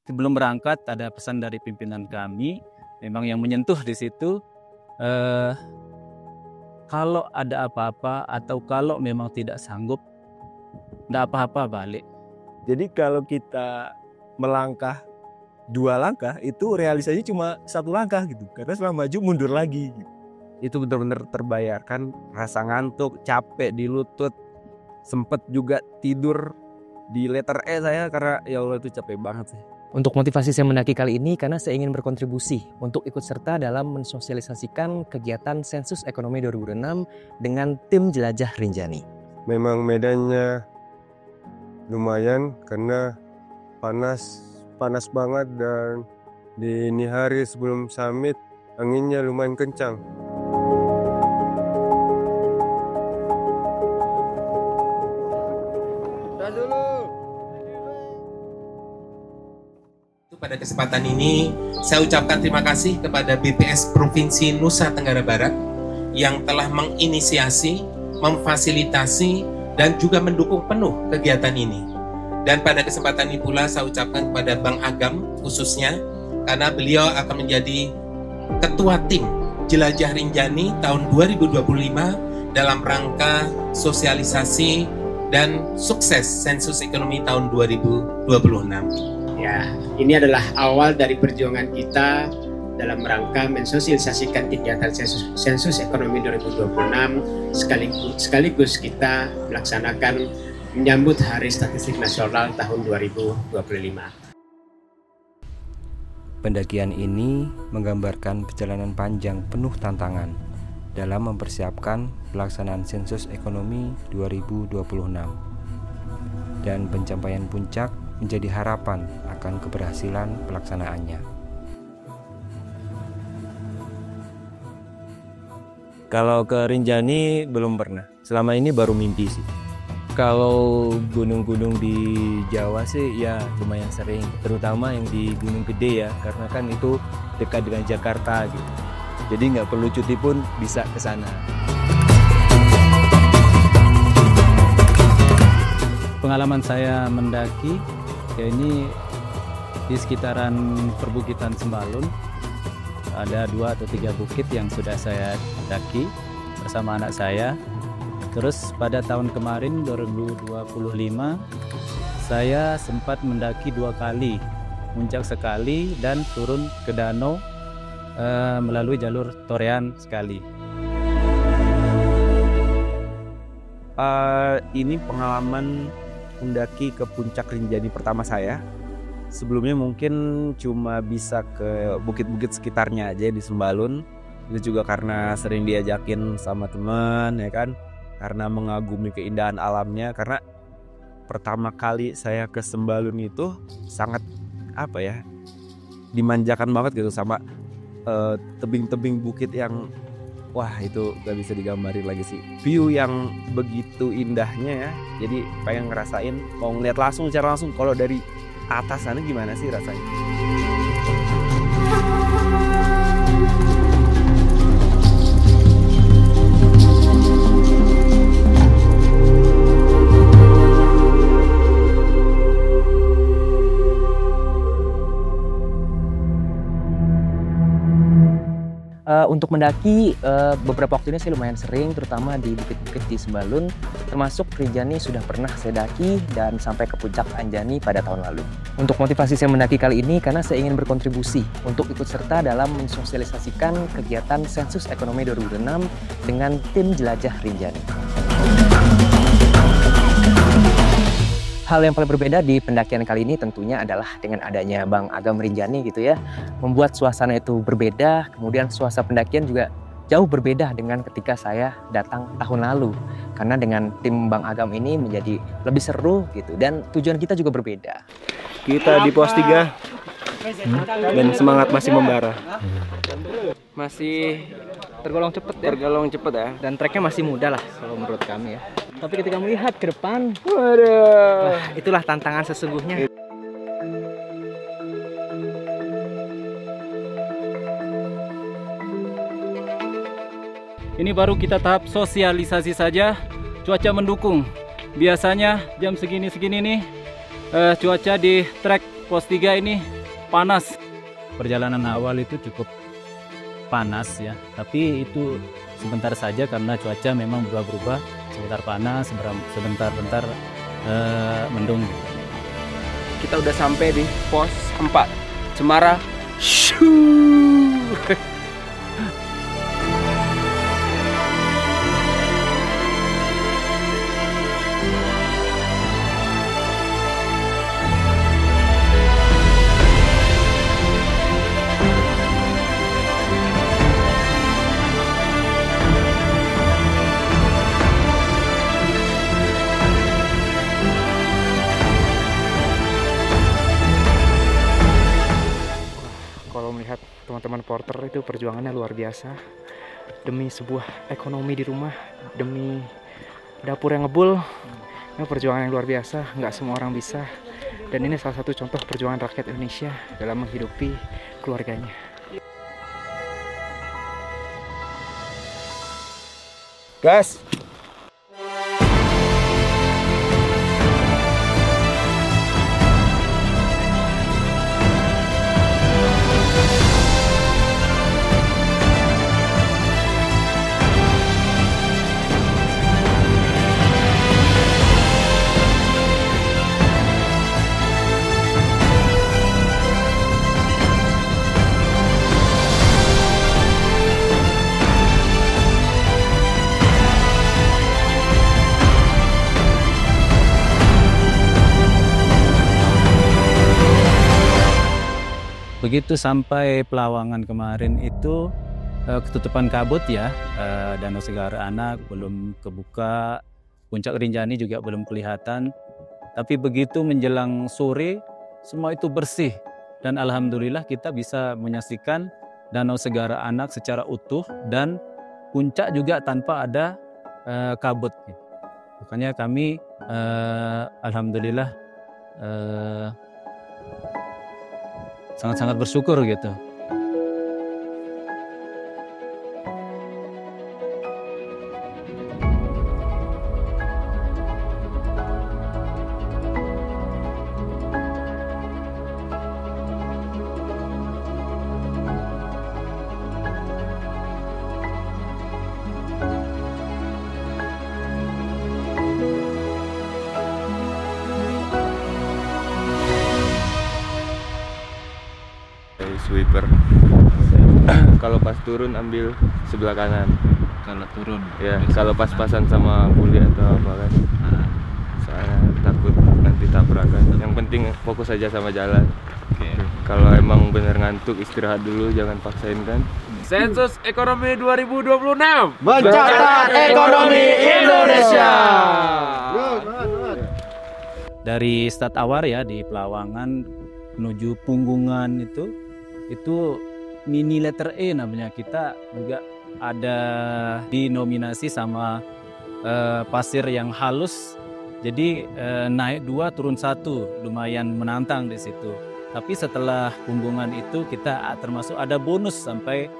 sebelum berangkat ada pesan dari pimpinan kami, memang yang menyentuh di situ, kalau ada apa-apa atau kalau memang tidak sanggup, tidak apa-apa balik. Jadi kalau kita melangkah 2 langkah itu realisasinya cuma 1 langkah gitu, karena setelah maju mundur lagi gitu. Itu benar-benar terbayarkan, rasa ngantuk, capek di lutut, sempet juga tidur di letter E saya karena ya Allah itu capek banget sih. Untuk motivasi saya mendaki kali ini karena saya ingin berkontribusi untuk ikut serta dalam mensosialisasikan kegiatan Sensus Ekonomi 2006 dengan tim Jelajah Rinjani. Memang medannya lumayan karena panas banget, dan di ini hari sebelum summit anginnya lumayan kencang. Pada kesempatan ini, saya ucapkan terima kasih kepada BPS Provinsi Nusa Tenggara Barat yang telah menginisiasi, memfasilitasi, dan juga mendukung penuh kegiatan ini. Dan pada kesempatan ini pula saya ucapkan kepada Bang Agam khususnya, karena beliau akan menjadi Ketua Tim Jelajah Rinjani tahun 2025 dalam rangka sosialisasi dan sukses Sensus Ekonomi tahun 2026. Ya, ini adalah awal dari perjuangan kita dalam rangka mensosialisasikan kegiatan Sensus Ekonomi 2026 sekaligus kita melaksanakan menyambut Hari Statistik Nasional tahun 2025. Pendakian ini menggambarkan perjalanan panjang penuh tantangan dalam mempersiapkan pelaksanaan Sensus Ekonomi 2026 dan pencapaian puncak menjadi harapan akan keberhasilan pelaksanaannya. Kalau ke Rinjani belum pernah, selama ini baru mimpi sih. Kalau gunung-gunung di Jawa sih ya lumayan sering, terutama yang di Gunung Gede ya, karena kan itu dekat dengan Jakarta gitu. Jadi nggak perlu cuti pun bisa ke sana. Pengalaman saya mendaki ya ini di sekitaran perbukitan Sembalun ada 2 atau 3 bukit yang sudah saya daki bersama anak saya. Terus pada tahun kemarin 2025 saya sempat mendaki 2 kali, puncak sekali dan turun ke danau melalui jalur Torean sekali. Ini pengalaman mendaki ke puncak Rinjani pertama saya. Sebelumnya mungkin cuma bisa ke bukit-bukit sekitarnya aja di Sembalun. Itu juga karena sering diajakin sama teman ya kan, karena mengagumi keindahan alamnya. Karena pertama kali saya ke Sembalun itu sangat dimanjakan banget gitu sama tebing-tebing bukit yang wah itu gak bisa digambarin lagi sih. View yang begitu indahnya ya. Jadi pengen ngerasain, mau ngeliat langsung secara langsung. Kalau dari atas sana gimana sih rasanya? Untuk mendaki beberapa waktu ini saya lumayan sering, terutama di bukit-bukit di Sembalun, termasuk Rinjani sudah pernah saya daki dan sampai ke puncak Anjani pada tahun lalu. Untuk motivasi saya mendaki kali ini karena saya ingin berkontribusi untuk ikut serta dalam mensosialisasikan kegiatan Sensus Ekonomi 2006 dengan tim Jelajah Rinjani. Hal yang paling berbeda di pendakian kali ini tentunya adalah dengan adanya Bang Agam Rinjani gitu ya, membuat suasana itu berbeda, kemudian suasana pendakian juga jauh berbeda dengan ketika saya datang tahun lalu. Karena dengan tim Bang Agam ini menjadi lebih seru gitu, dan tujuan kita juga berbeda. Kita di pos 3 dan semangat masih membara. Masih tergolong cepet ya? Tergolong cepet ya. Dan treknya masih mudah lah kalau menurut kami ya. Tapi ketika melihat ke depan, waduh, itulah tantangan sesungguhnya. Ini baru kita tahap sosialisasi saja, cuaca mendukung. Biasanya jam segini-segini nih cuaca di trek pos 3 ini panas. Perjalanan awal itu cukup panas ya, tapi itu sebentar saja karena cuaca memang berubah-ubah. Sebentar panas, sebentar-bentar mendung. Kita udah sampai di pos 4, Cemara. Shoo! Kalau melihat teman-teman porter itu perjuangannya luar biasa demi sebuah ekonomi di rumah, demi dapur yang ngebul. Ini perjuangan yang luar biasa, nggak semua orang bisa. Dan ini salah satu contoh perjuangan rakyat Indonesia dalam menghidupi keluarganya. Gas. Begitu sampai Pelawangan kemarin itu ketutupan kabut ya, Danau Segara Anak belum kebuka, Puncak Rinjani juga belum kelihatan. Tapi begitu menjelang sore semua itu bersih dan alhamdulillah kita bisa menyaksikan Danau Segara Anak secara utuh dan puncak juga tanpa ada kabut. Makanya kami alhamdulillah sangat-sangat bersyukur gitu. Sweeper. Kalau pas turun ambil sebelah kanan. Kalau turun. Ya, kalau pas-pasan sama kuliah atau apa kan. Saya takut nanti tabrakan. Yang penting fokus aja sama jalan. Kalau emang bener ngantuk istirahat dulu, jangan paksain kan. Sensus Ekonomi 2026 Mencatat ekonomi Indonesia. Dari start awal ya di Pelawangan menuju Punggungan itu mini letter E namanya. Kita juga ada dinominasi sama pasir yang halus. Jadi naik 2 turun 1 lumayan menantang di situ. Tapi setelah Punggungan itu kita termasuk ada bonus sampai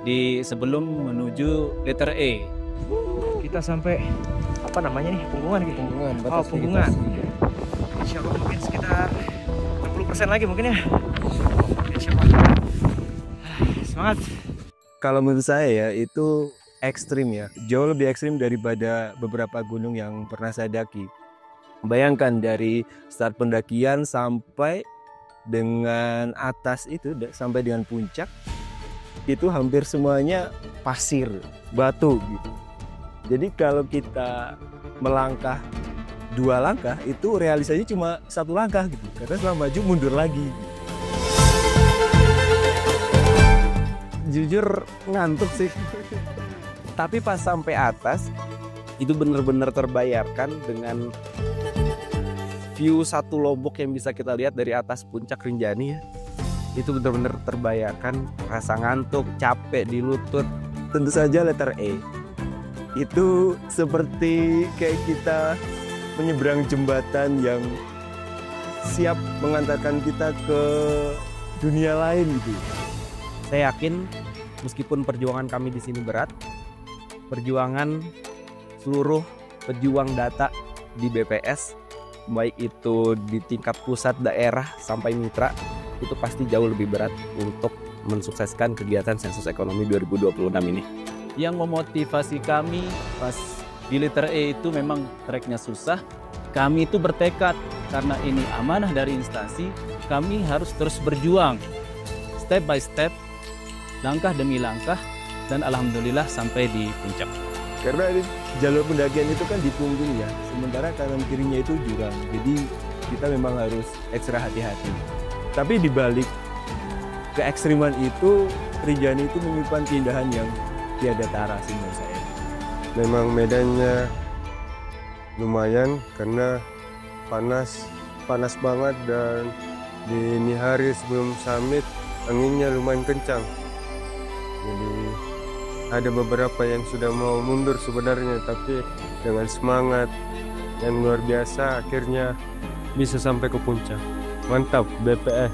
di sebelum menuju letter E. Kita sampai apa namanya nih? Punggungan gitu. Punggungan. Insya Allah mungkin sekitar 60% lagi mungkin ya. Insya Allah. Semangat. Kalau menurut saya ya itu ekstrim ya, jauh lebih ekstrim daripada beberapa gunung yang pernah saya daki. Bayangkan dari start pendakian sampai dengan atas itu, sampai dengan puncak, itu hampir semuanya pasir, batu gitu. Jadi kalau kita melangkah 2 langkah, itu realisasinya cuma 1 langkah gitu. Karena setelah maju mundur lagi. Jujur ngantuk sih. Tapi pas sampai atas itu benar-benar terbayarkan dengan view satu Lombok yang bisa kita lihat dari atas Puncak Rinjani ya. Itu benar-benar terbayarkan rasa ngantuk, capek di lutut. Tentu saja letter E. Itu seperti kayak kita menyeberang jembatan yang siap mengantarkan kita ke dunia lain gitu. Saya yakin meskipun perjuangan kami di sini berat, perjuangan seluruh pejuang data di BPS baik itu di tingkat pusat, daerah, sampai mitra, itu pasti jauh lebih berat untuk mensukseskan kegiatan sensus ekonomi 2026 ini. Yang memotivasi kami pas di liter E itu memang treknya susah. Kami itu bertekad karena ini amanah dari instansi, kami harus terus berjuang step by step, langkah demi langkah, dan alhamdulillah sampai di puncak. Karena jalur pendakian itu kan di punggung ya, sementara kanan kirinya itu jurang. Jadi kita memang harus ekstra hati-hati. Tapi di balik keekstriman itu, Rinjani itu menyimpan keindahan yang tiada tara sih menurut saya. Memang medannya lumayan karena panas banget, dan di ini hari sebelum summit anginnya lumayan kencang. Jadi ada beberapa yang sudah mau mundur sebenarnya, tapi dengan semangat yang luar biasa akhirnya bisa sampai ke puncak. Mantap BPS.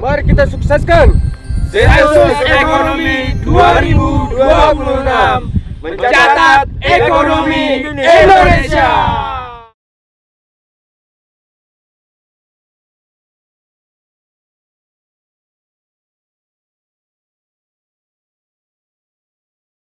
Mari kita sukseskan Sensus Ekonomi 2026, mencatat ekonomi Indonesia.